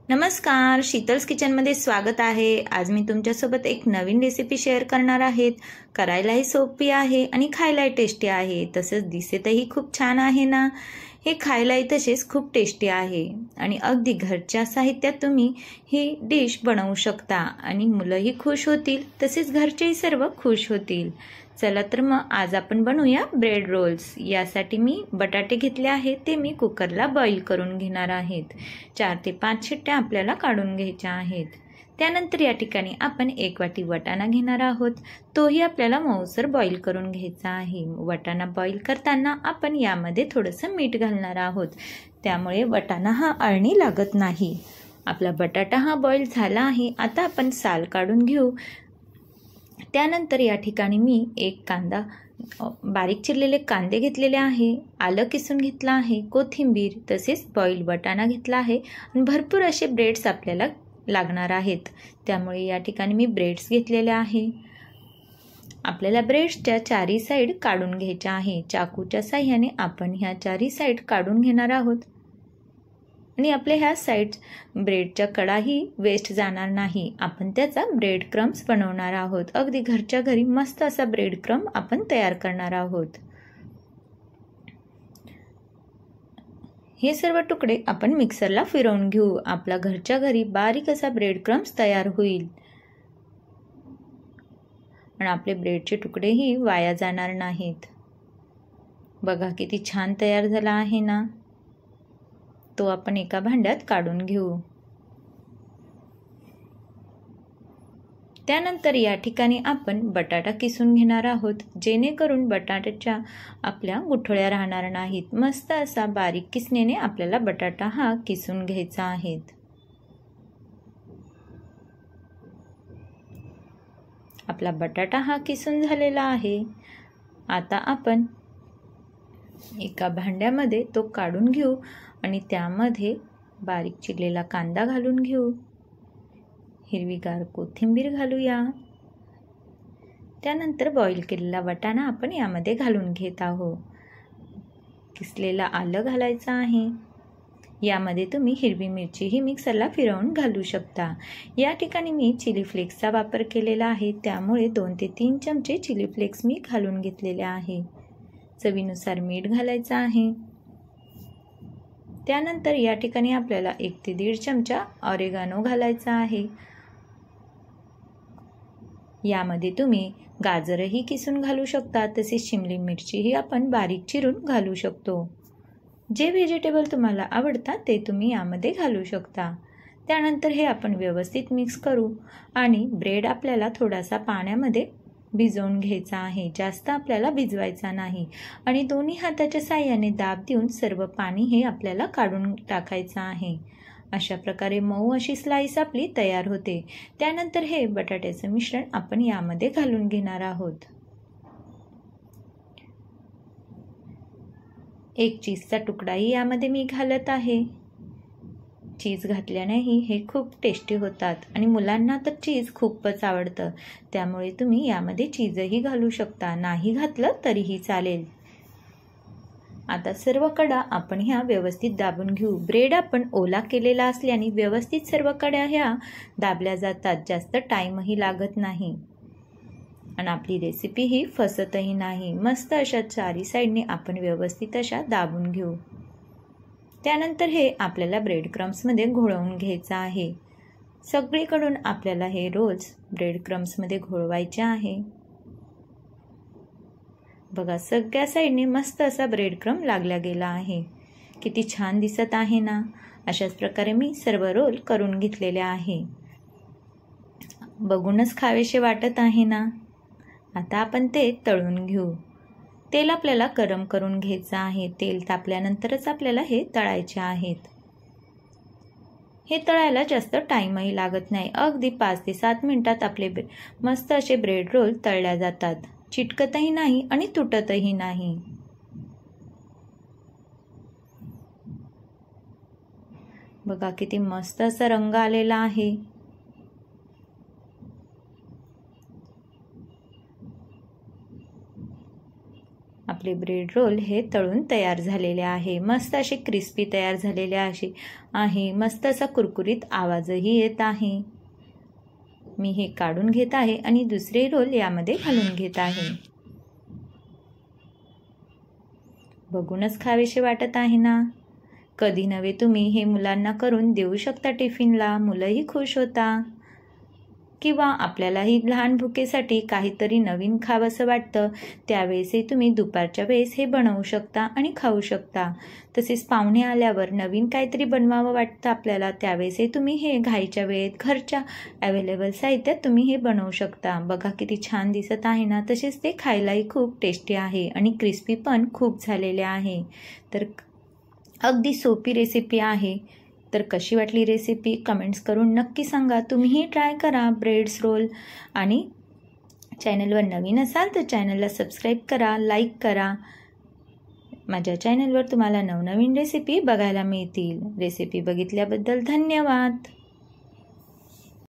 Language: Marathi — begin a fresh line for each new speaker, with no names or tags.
नमस्कार, शीतल्स किचनमध्ये स्वागत आहे। आज मी तुमच्यासोबत एक नवीन रेसिपी शेअर करणार आहे। करायलाही सोपी आहे आणि खायलाही टेस्टी आहे, तसेच दिसतही खूप छान आहे ना। हे खायलाही तसेच खूप टेस्टी आहे आणि अगदी घरच्या साहित्यात तुम्ही ही डिश बनवू शकता आणि मुलंही खुश होतील, तसेच घरचेही सर्व खुश होतील। चला तर मग आज आपण बनवूया ब्रेड रोल्स। यासाठी मी बटाटे घेतले आहेत, ते मी कुकरला बॉईल करून घेणार आहेत। 4 ते 5 शिट्ट्या आपल्याला काढून घ्यायच्या आहेत। त्यानंतर या ठिकाणी आपण 1 वाटी वाटाणा घेणार आहोत, तोही आपल्याला मऊसर बॉईल करून घ्यायचा आहे। वाटाणा बॉईल करताना आपण यामध्ये थोडंसं मीठ घालणार आहोत, त्यामुळे वाटाणा हा अळणी लागत नाही। आपला बटाटा हा बॉईल झाला आहे, आता आपण साल काढून घेऊ। त्यानंतर या ठिकाणी मी 1 कांदा बारीक चिरलेले कांदे घेतलेले आहे, आलं किसून घेतलं आहे, कोथिंबीर तसेच बॉईल वाटाणा घेतला आहे आणि भरपूर असे ब्रेड्स आपल्याला लागणार आहेत, त्यामुळे या ठिकाणी मी ब्रेड्स घेतलेले आहे। आपल्याला ब्रेड्सच्या चारही साईड काढून घ्यायच्या आहे। चाकूच्या साह्याने आपण ह्या चारही साईड काढून घेणार आहोत आणि आपल्या ह्या साईड्स ब्रेडच्या कडाही वेस्ट जाणार नाही। आपण त्याचा ब्रेड क्रम्स बनवणार आहोत। अगदी घरच्या घरी मस्त असा ब्रेड क्रम आपण तयार करणार आहोत। हे सर्व तुकडे आपण मिक्सरला फिरवून घेऊ। आपला घरच्या घरी बारीक असा ब्रेड क्रम्स तयार होईल आणि आपले ब्रेडचे तुकडेही वाया जाणार नाहीत। बघा किती छान तयार झाला आहे ना। तो आपण एका भांड्यात काढून घेऊ। त्यानंतर या ठिकाणी आपण बटाटा किसून घेणार आहोत, जेणेकरून बटाट्याच्या आपल्या गुठळ्या राहणार नाहीत। मस्त असा बारीक किसणीने आपल्याला बटाटा हा किसून घ्यायचा आहे। आपला बटाटा हा किसून झालेला आहे। आता आपण एका भांड्यामध्ये तो काढून घेऊ आणि त्यामध्ये बारीक चिरलेला कांदा घालून घेऊ, हिरवीगार कोथिंबीर घालूया। त्यानंतर बॉईल केलेला वाटाणा आपण यामध्ये घालून घेत आहोत। किसलेला आलं घालायचं आहे। यामध्ये तुम्ही हिरवी मिरचीही मिक्सरला फिरवून घालू शकता। या ठिकाणी मी चिली फ्लेक्सचा वापर केलेला आहे, त्यामुळे 2 ते 3 चमचे चिली फ्लेक्स मी घालून घेतलेले आहे। चवीनुसार मीठ घालायचं आहे। त्यानंतर या ठिकाणी आपल्याला 1 ते 1.5 चमचा ऑरेगानो घालायचा आहे। यामध्ये तुम्ही गाजरही किसून घालू शकता, तसेच शिमला मिरचीही आपण बारीक चिरून घालू शकतो। जे व्हेजिटेबल तुम्हाला आवडतात ते तुम्ही यामध्ये घालू शकता। त्यानंतर हे आपण व्यवस्थित मिक्स करू आणि ब्रेड आपल्याला थोडासा पाण्यामध्ये भिजवून घ्यायचा आहे, जास्त आपल्याला भिजवायचा नाही आणि दोन्ही हाताच्या साह्याने दाब देऊन सर्व पाणी हे आपल्याला काढून टाकायचं आहे। अशा प्रकारे मऊ अशी स्लाइस आपली तयार होते। त्यानंतर हे बटाट्याचं मिश्रण आपण यामध्ये घालून घेणार आहोत। 1 चीजचा तुकडाही यामध्ये मी घालत आहे। चीज घातल्यानेही हे खूप टेस्टी होतात आणि मुलांना तर चीज खूपच आवडतं, त्यामुळे तुम्ही यामध्ये चीजही घालू शकता, नाही घातलं तरीही चालेल। आता सर्व कडा आपण ह्या व्यवस्थित दाबून घेऊ। ब्रेड आपण ओला केलेला असल्याने व्यवस्थित सर्व कड्या ह्या दाबल्या जातात, जास्त टाईमही लागत नाही आणि आपली रेसिपी ही फसतही नाही। मस्त अशा चारी साईडने आपण व्यवस्थित अशा दाबून घेऊ। त्यानंतर हे आपल्याला ब्रेड क्रम्समध्ये घोळवून घ्यायचं आहे। सगळीकडून आपल्याला हे रोल्स ब्रेड क्रम्समध्ये घोळवायचे आहे। बघा सगळ्या साईडने मस्त असा ब्रेड क्रम लागला गेला आहे। किती छान दिसत आहे ना। अशाच प्रकारे मी सर्व रोल करून घेतलेले आहे। बघूनच खावेसे वाटत आहे ना। आता आपण ते तळून घेऊ। तेल आपल्याला गरम करून घ्यायचं आहे। तेल तापल्यानंतरच आपल्याला हे तळायचे आहेत। हे तळायला जास्त टाईमही लागत नाही, अगदी 5 ते 7 मिनिटात आपले मस्त असे ब्रेड रोल तळल्या जातात, चिटकतही नाही आणि तुटतही नाही। बघा किती मस्त असा रंग आलेला आहे। आपले ब्रेड रोल हे तळून तयार झालेले आहे. मस्त असे क्रिस्पी तयार झालेले आहे. मस्त असा कुरकुरीत आवाजही येत आहे. मी हे काढून घेत आहे आणि दुसरे रोल यामध्ये घालून घेत आहे. बघूनच खावेसे वाटत आहे ना. कधी नव्हे तुम्ही हे मुलांना करून देऊ शकता टिफिनला. मुलंही खुश होता. किंवा आपल्यालाही लहान भुकेसाठी काहीतरी नवीन खावंसं वाटतं, त्यावेळेसही तुम्ही दुपारच्या वेळेस हे बनवू शकता आणि खाऊ शकता. तसेच पाहुणे आल्यावर नवीन काहीतरी बनवावं वाटतं आपल्याला, त्यावेळेसही तुम्ही हे घाईच्या वेळेत घरच्या अवेलेबल साहित्यात तुम्ही हे बनवू शकता. बघा किती छान दिसत आहे ना. तसेच ते खायलाही खूप टेस्टी आहे आणि क्रिस्पी पण खूप झालेले आहे. तर अगदी सोपी रेसिपी आहे. तर कशी वाटली रेसिपी कमेंट्स करून नक्की सांगा. तुम्हीही ट्राय करा ब्रेड्स रोल. आणि चॅनलवर नवीन असाल तर चॅनलला सबस्क्राईब करा, लाईक करा. माझ्या चॅनलवर तुम्हाला नवनवीन रेसिपी बघायला मिळतील. रेसिपी बघितल्याबद्दल धन्यवाद.